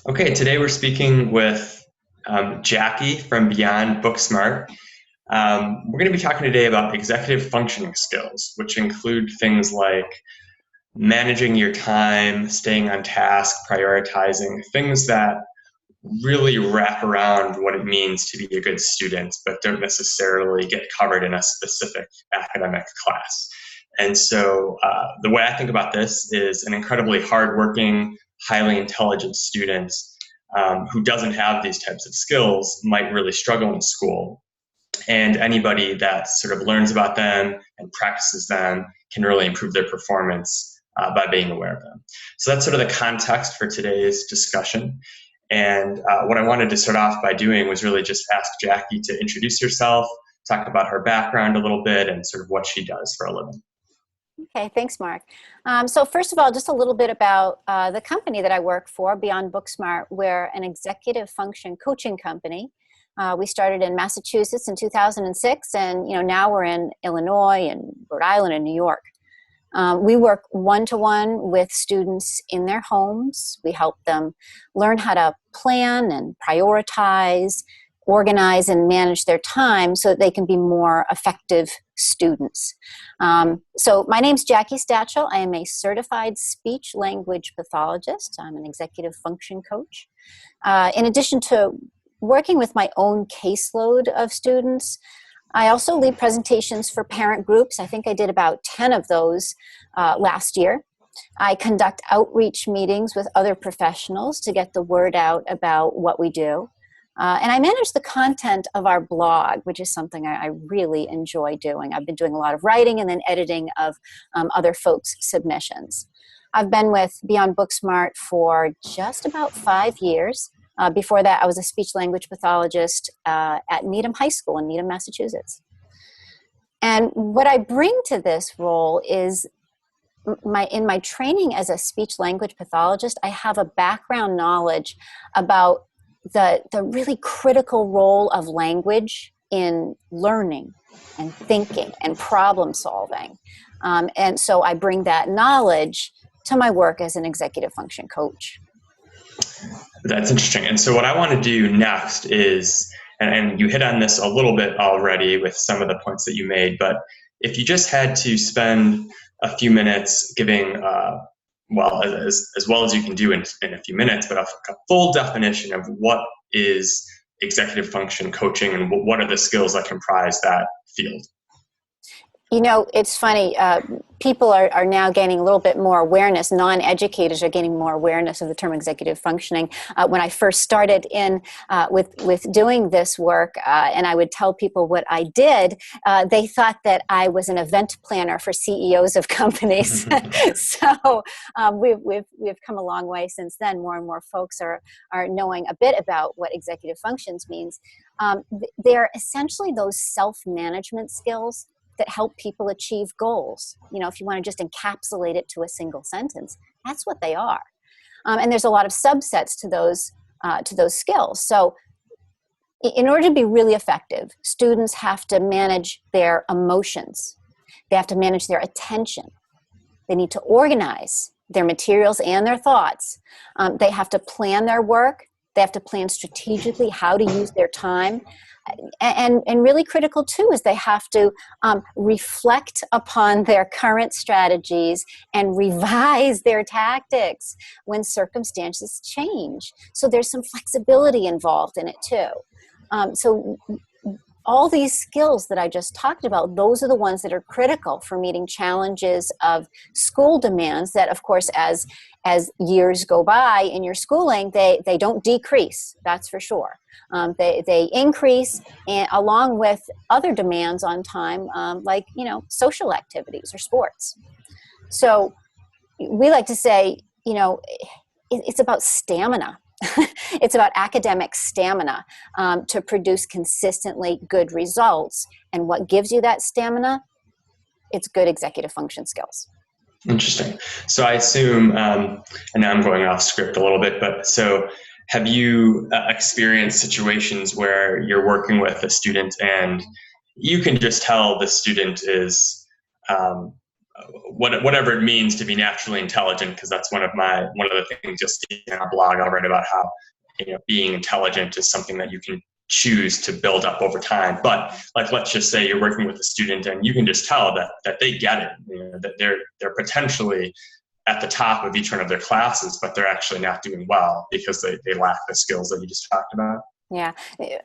Okay, today we're speaking with Jackie from Beyond BookSmart. We're going to be talking today about executive functioning skills, which include things like managing your time, staying on task, prioritizing, things that really wrap around what it means to be a good student, but don't necessarily get covered in a specific academic class. And so the way I think about this is an incredibly hardworking, highly intelligent student who doesn't have these types of skills might really struggle in school. And anybody that sort of learns about them and practices them can really improve their performance by being aware of them. So that's sort of the context for today's discussion. And what I wanted to start off by doing was really just ask Jackie to introduce herself, talk about her background a little bit, and sort of what she does for a living. Okay, thanks, Mark. So first of all, just a little bit about the company that I work for, Beyond BookSmart. We're an executive function coaching company. We started in Massachusetts in 2006, and now we're in Illinois and Rhode Island and New York. We work one-to-one with students in their homes. We help them learn how to plan and prioritize, organize and manage their time so that they can be more effective students. So my name's Jackie Stachel. I am a certified speech language pathologist. I'm an executive function coach. In addition to working with my own caseload of students, I also lead presentations for parent groups. I think I did about 10 of those last year. I conduct outreach meetings with other professionals to get the word out about what we do. And I manage the content of our blog, which is something I really enjoy doing. I've been doing a lot of writing and then editing of other folks' submissions. I've been with Beyond BookSmart for just about 5 years. Before that, I was a speech language pathologist at Needham High School in Needham, Massachusetts. And what I bring to this role is in my training as a speech language pathologist, I have a background knowledge about the really critical role of language in learning and thinking and problem solving. And so I bring that knowledge to my work as an executive function coach. That's interesting. And so what I want to do next is, and you hit on this a little bit already with some of the points that you made, but if you just had to spend a few minutes giving, as well as you can do in a few minutes, but a full definition of what is executive function coaching and what are the skills that comprise that field. It's funny. People are now gaining a little bit more awareness. Non-educators are gaining more awareness of the term executive functioning. When I first started with doing this work, and I would tell people what I did, they thought that I was an event planner for CEOs of companies. So we've come a long way since then. More and more folks are knowing a bit about what executive functions means. They're essentially those self-management skills that help people achieve goals. If you want to just encapsulate it to a single sentence, that's what they are. And there's a lot of subsets to those skills. So in order to be really effective, students have to manage their emotions. They have to manage their attention. They need to organize their materials and their thoughts. They have to plan their work. They have to plan strategically how to use their time. And really critical too is they have to reflect upon their current strategies and revise their tactics when circumstances change. So there's some flexibility involved in it too. So all these skills that I just talked about, those are the ones that are critical for meeting challenges of school demands that, of course, as years go by in your schooling, they don't decrease, that's for sure. They increase along with other demands on time, like, social activities or sports. So we like to say, it's about stamina. It's about academic stamina to produce consistently good results. And what gives you that stamina? It's good executive function skills. Interesting. So I assume, and now I'm going off script a little bit, but so have you experienced situations where you're working with a student and you can just tell the student is whatever it means to be naturally intelligent, because that's one of the things you'll see in our blog. I'll write about how being intelligent is something that you can choose to build up over time. But like, let's just say you're working with a student and you can just tell that they get it, that they're potentially at the top of each one of their classes, but they're actually not doing well because they lack the skills that you just talked about. Yeah.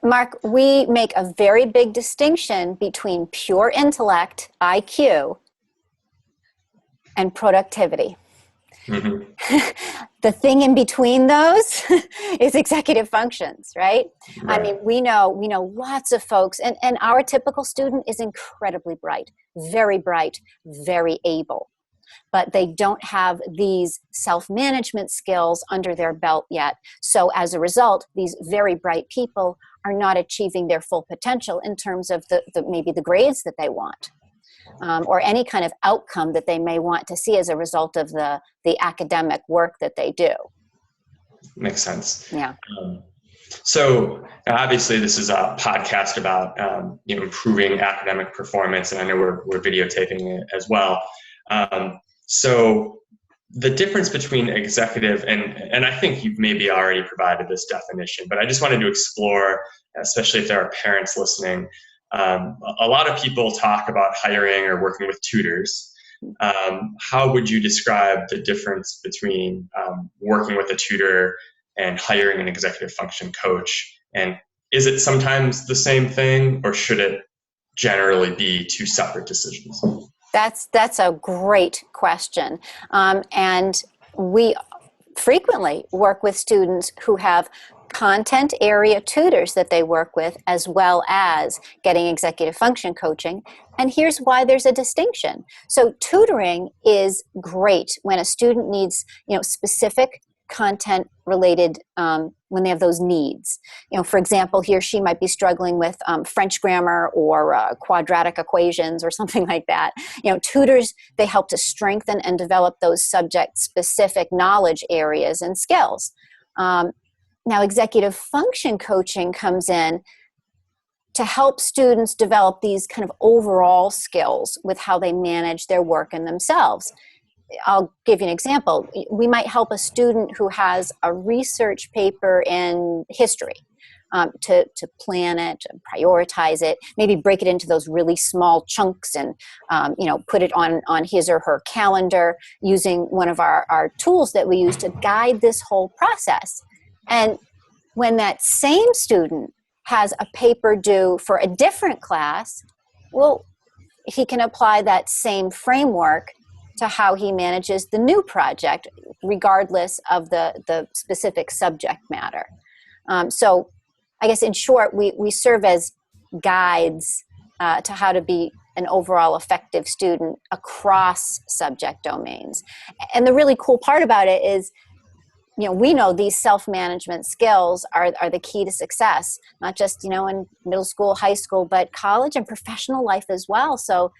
Mark, we make a very big distinction between pure intellect, IQ, and productivity. Mm-hmm. The thing in between those is executive functions, right? Right. I mean, we know lots of folks, and our typical student is incredibly bright, very able, but they don't have these self-management skills under their belt yet. So as a result, these very bright people are not achieving their full potential in terms of maybe the grades that they want. Or any kind of outcome that they may want to see as a result of the academic work that they do. Makes sense. Yeah. So obviously this is a podcast about improving academic performance, and I know we're videotaping it as well. So the difference between executive and I think you've maybe already provided this definition, but I just wanted to explore, especially if there are parents listening. A lot of people talk about hiring or working with tutors. How would you describe the difference between working with a tutor and hiring an executive function coach? And is it sometimes the same thing, or should it generally be two separate decisions? That's a great question. And we frequently work with students who have content area tutors that they work with, as well as getting executive function coaching. And here's why there's a distinction. So tutoring is great when a student needs, specific content related, when they have those needs. For example, he or she might be struggling with French grammar or quadratic equations or something like that. Tutors, they help to strengthen and develop those subject specific knowledge areas and skills. Now, executive function coaching comes in to help students develop these kind of overall skills with how they manage their work and themselves. I'll give you an example. We might help a student who has a research paper in history to plan it, and prioritize it, maybe break it into those really small chunks and put it on his or her calendar using one of our tools that we use to guide this whole process. And when that same student has a paper due for a different class, well, he can apply that same framework to how he manages the new project, regardless of the specific subject matter. So I guess in short, we serve as guides to how to be an overall effective student across subject domains. And the really cool part about it is, we know these self-management skills are the key to success, not just, in middle school, high school, but college and professional life as well. So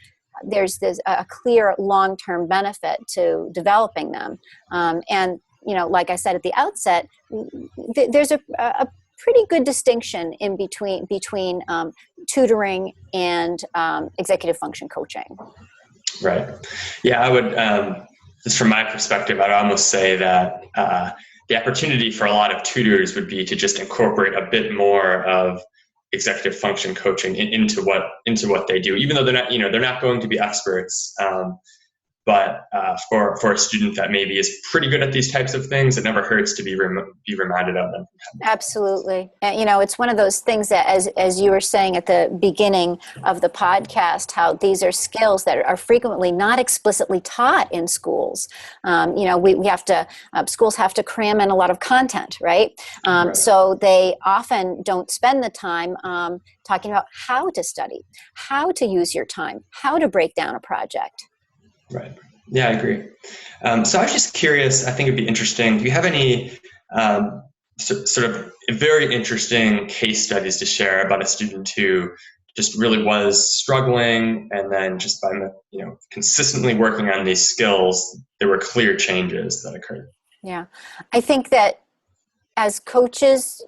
there's a clear long-term benefit to developing them. And, like I said at the outset, there's a pretty good distinction in between tutoring and executive function coaching. Right. Yeah, I would, just from my perspective, I'd almost say that the opportunity for a lot of tutors would be to just incorporate a bit more of executive function coaching into what they do, even though they're not going to be experts. But for a student that maybe is pretty good at these types of things, it never hurts to be reminded of them. Absolutely. And, it's one of those things that, as you were saying at the beginning of the podcast, how these are skills that are frequently not explicitly taught in schools. We have to, schools have to cram in a lot of content, right? Right. So they often don't spend the time talking about how to study, how to use your time, how to break down a project. Right. Yeah, I agree. So I was just curious, I think it'd be interesting. Do you have any sort of very interesting case studies to share about a student who just really was struggling, and then just by consistently working on these skills, there were clear changes that occurred? Yeah. I think that as coaches,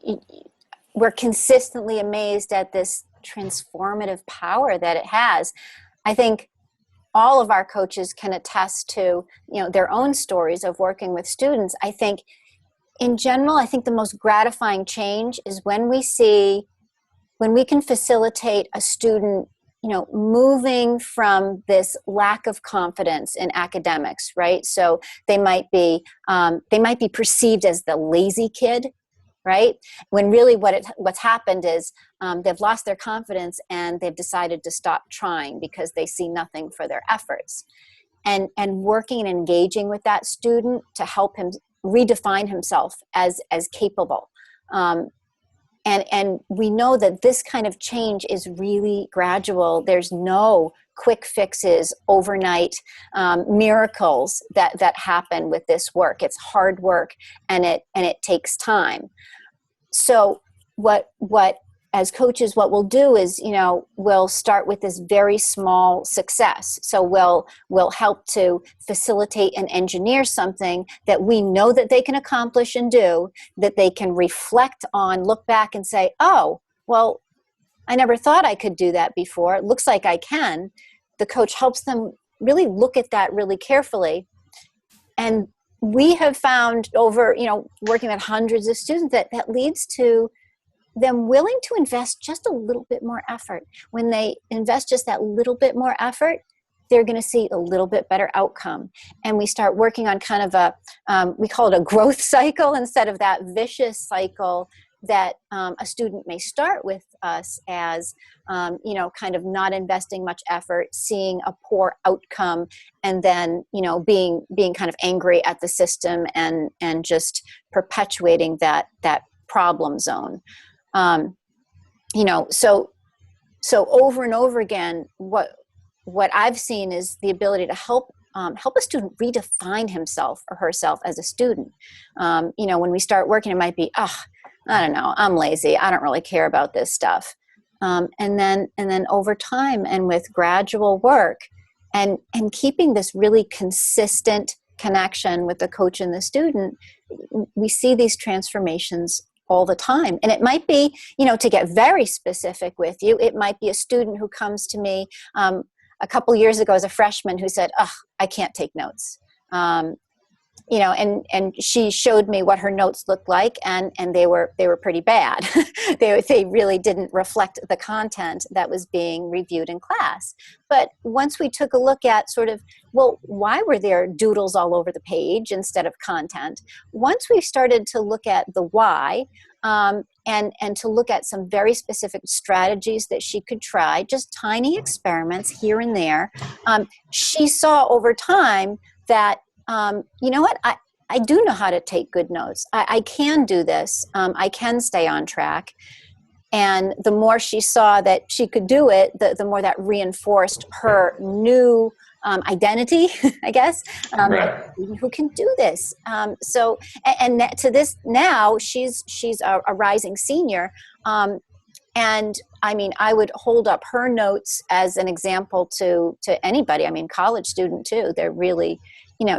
we're consistently amazed at this transformative power that it has. I think all of our coaches can attest to, their own stories of working with students. I think in general, I think the most gratifying change is when we can facilitate a student, moving from this lack of confidence in academics, right? So they might be perceived as the lazy kid, right? When really what's happened is they've lost their confidence and they've decided to stop trying because they see nothing for their efforts. And working and engaging with that student to help him redefine himself as capable. And we know that this kind of change is really gradual. There's no quick fixes, overnight miracles that happen with this work. It's hard work, and it takes time. So what as coaches, what we'll do is, we'll start with this very small success. So we'll help to facilitate and engineer something that we know that they can accomplish and do, that they can reflect on, look back and say, oh, well, I never thought I could do that before. It looks like I can. The coach helps them really look at that really carefully. And we have found over, working with hundreds of students, that leads to them willing to invest just a little bit more effort. When they invest just that little bit more effort, they're going to see a little bit better outcome. And we start working on kind of we call it a growth cycle instead of that vicious cycle that a student may start with us as, kind of not investing much effort, seeing a poor outcome, and then, being kind of angry at the system and just perpetuating that problem zone. So over and over again, what I've seen is the ability to help a student redefine himself or herself as a student. When we start working, it might be, I don't know, I'm lazy. I don't really care about this stuff. And then over time and with gradual work and keeping this really consistent connection with the coach and the student, we see these transformations all the time. And it might be, to get very specific with you, it might be a student who comes to me a couple years ago as a freshman who said, I can't take notes. And she showed me what her notes looked like, and they were pretty bad. they really didn't reflect the content that was being reviewed in class. But once we took a look at sort of, well, why were there doodles all over the page instead of content? Once we started to look at the why, and to look at some very specific strategies that she could try, just tiny experiments here and there, she saw over time that, you know what, I do know how to take good notes. I can do this. I can stay on track. And the more she saw that she could do it, the more that reinforced her new identity, I guess, Right. who can do this. To this now, she's a rising senior. And I mean, I would hold up her notes as an example to anybody. I mean, college student too. They're really,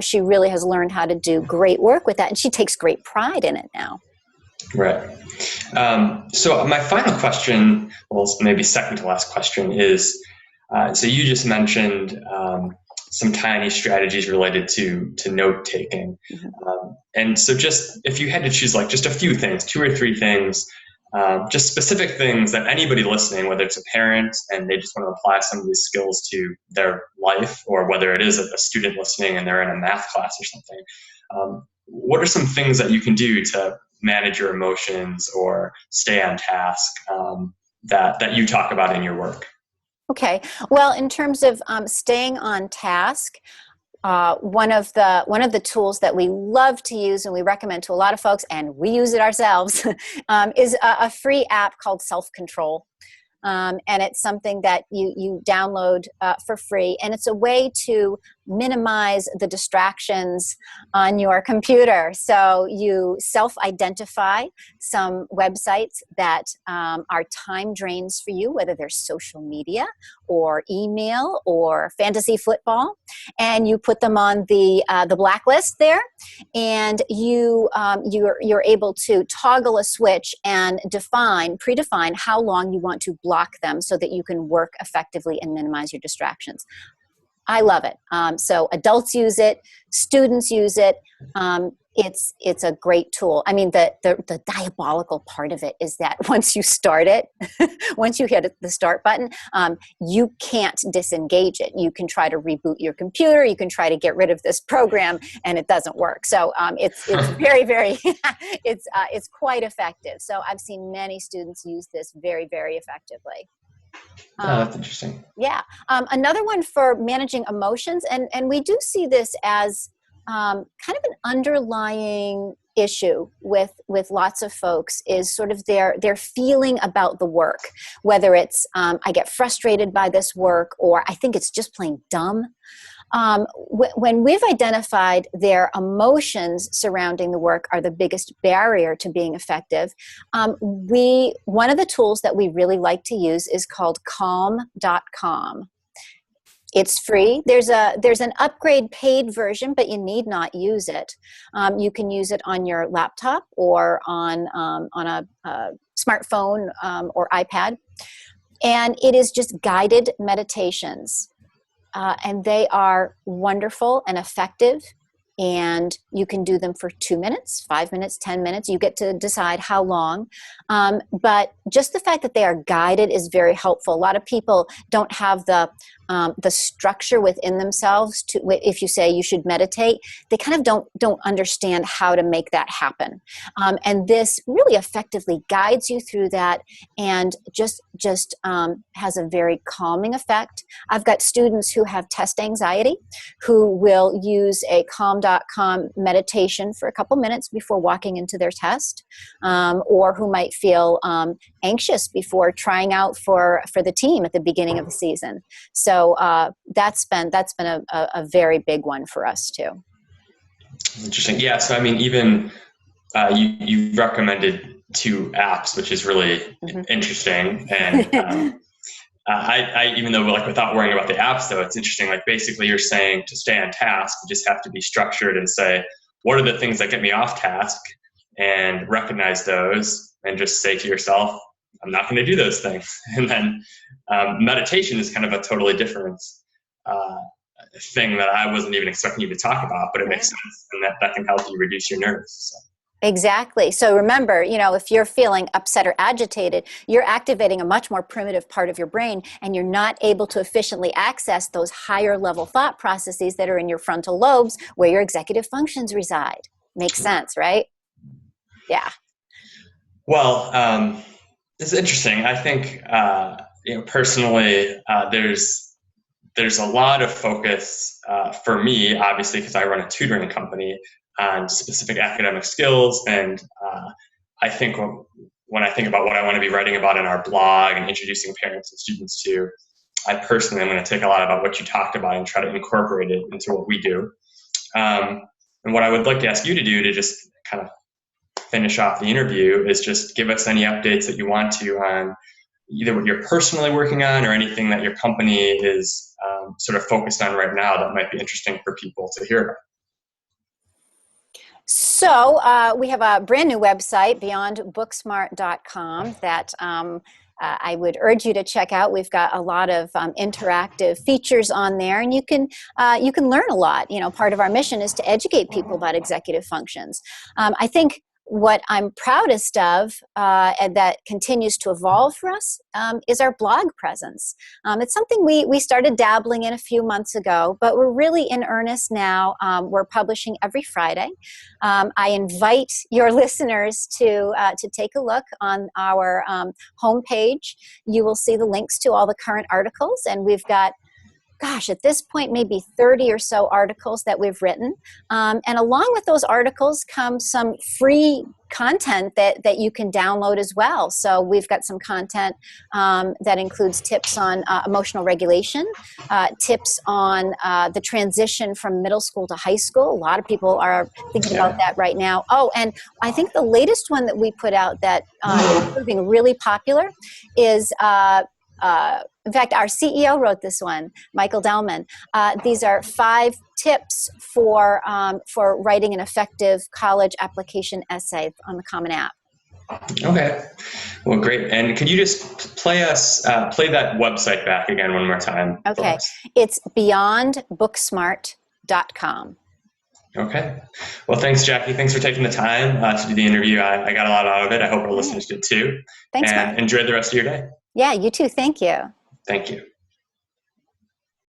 she really has learned how to do great work with that. And she takes great pride in it now. Right. So my final question, well, maybe second to last question is, so you just mentioned some tiny strategies related to note taking. Mm-hmm. And so just if you had to choose like just a few things, 2 or 3 things, just specific things that anybody listening, whether it's a parent and they just want to apply some of these skills to their life, or whether it is a student listening and they're in a math class or something, what are some things that you can do to manage your emotions or stay on task that you talk about in your work? Okay. Well, in terms of staying on task, one of the tools that we love to use and we recommend to a lot of folks, and we use it ourselves, is a free app called Self-Control. And it's something that you download for free. And it's a way to minimize the distractions on your computer. So you self-identify some websites that are time drains for you, whether they're social media or email or fantasy football, and you put them on the blacklist there. And you're able to toggle a switch and predefine how long you want to block them so that you can work effectively and minimize your distractions. I love it. So adults use it, students use it. It's a great tool. I mean, the diabolical part of it is that once you start it, once you hit the start button, you can't disengage it. You can try to reboot your computer, you can try to get rid of this program, and it doesn't work. So it's very, very, it's quite effective. So I've seen many students use this very, very effectively. Oh, that's interesting. Yeah. Another one for managing emotions, and we do see this as kind of an underlying issue with lots of folks, is sort of their feeling about the work, whether it's I get frustrated by this work, or I think it's just plain dumb. When we've identified their emotions surrounding the work are the biggest barrier to being effective, one of the tools that we really like to use is called calm.com. It's free. There's an upgrade paid version, but you need not use it. You can use it on your laptop or on a smartphone or iPad. And it is just guided meditations. And they are wonderful and effective. And you can do them for 2 minutes, 5 minutes, 10 minutes. You get to decide how long. But just the fact that they are guided is very helpful. A lot of people don't have the structure within themselves to, if you say you should meditate, they kind of don't understand how to make that happen. And this really effectively guides you through that, and just has a very calming effect. I've got students who have test anxiety who will use a calm.com meditation for a couple minutes before walking into their test, or who might feel anxious before trying out for the team at the beginning of the season. So that's been a very big one for us too. Interesting. Yeah. So I mean, even you recommended 2 apps, which is really interesting. And I even though, like, without worrying about the apps, though, it's interesting. Like, basically, you're saying to stay on task, you just have to be structured and say, what are the things that get me off task, and recognize those, and just say to yourself, I'm not going to do those things. And then meditation is kind of a totally different thing that I wasn't even expecting you to talk about, but it makes sense, and that can help you reduce your nerves. So. Exactly. So remember, if you're feeling upset or agitated, you're activating a much more primitive part of your brain, and you're not able to efficiently access those higher level thought processes that are in your frontal lobes where your executive functions reside. Makes sense, right? Yeah. Well, it's interesting. I think, personally, there's a lot of focus for me, obviously, because I run a tutoring company, on specific academic skills. And I think when I think about what I want to be writing about in our blog and introducing parents and students to, I personally am going to take a lot about what you talked about and try to incorporate it into what we do. And what I would like to ask you to do to just kind of finish off the interview is just give us any updates that you want to on either what you're personally working on or anything that your company is sort of focused on right now that might be interesting for people to hear about. So we have a brand new website, beyondbooksmart.com, that I would urge you to check out. We've got a lot of interactive features on there, and you can learn a lot. Part of our mission is to educate people about executive functions. I think what I'm proudest of, and that continues to evolve for us, is our blog presence. It's something we started dabbling in a few months ago, but we're really in earnest now. We're publishing every Friday. I invite your listeners to take a look on our homepage. You will see the links to all the current articles, and we've got, at this point, maybe 30 or so articles that we've written. And along with those articles comes some free content that you can download as well. So we've got some content that includes tips on emotional regulation, tips on the transition from middle school to high school. A lot of people are thinking about that right now. Oh, and I think the latest one that we put out that is proving really popular is in fact, our CEO wrote this one, Michael Delman. These are 5 tips for writing an effective college application essay on the Common App. Okay. Well, great. And could you just play that website back again one more time for Okay. us? It's beyondbooksmart.com. Okay. Well, thanks, Jackie. Thanks for taking the time to do the interview. I got a lot out of it. I hope our All right. listeners did too. Thanks, Mark. And enjoy the rest of your day. Yeah, you too. Thank you. Thank you.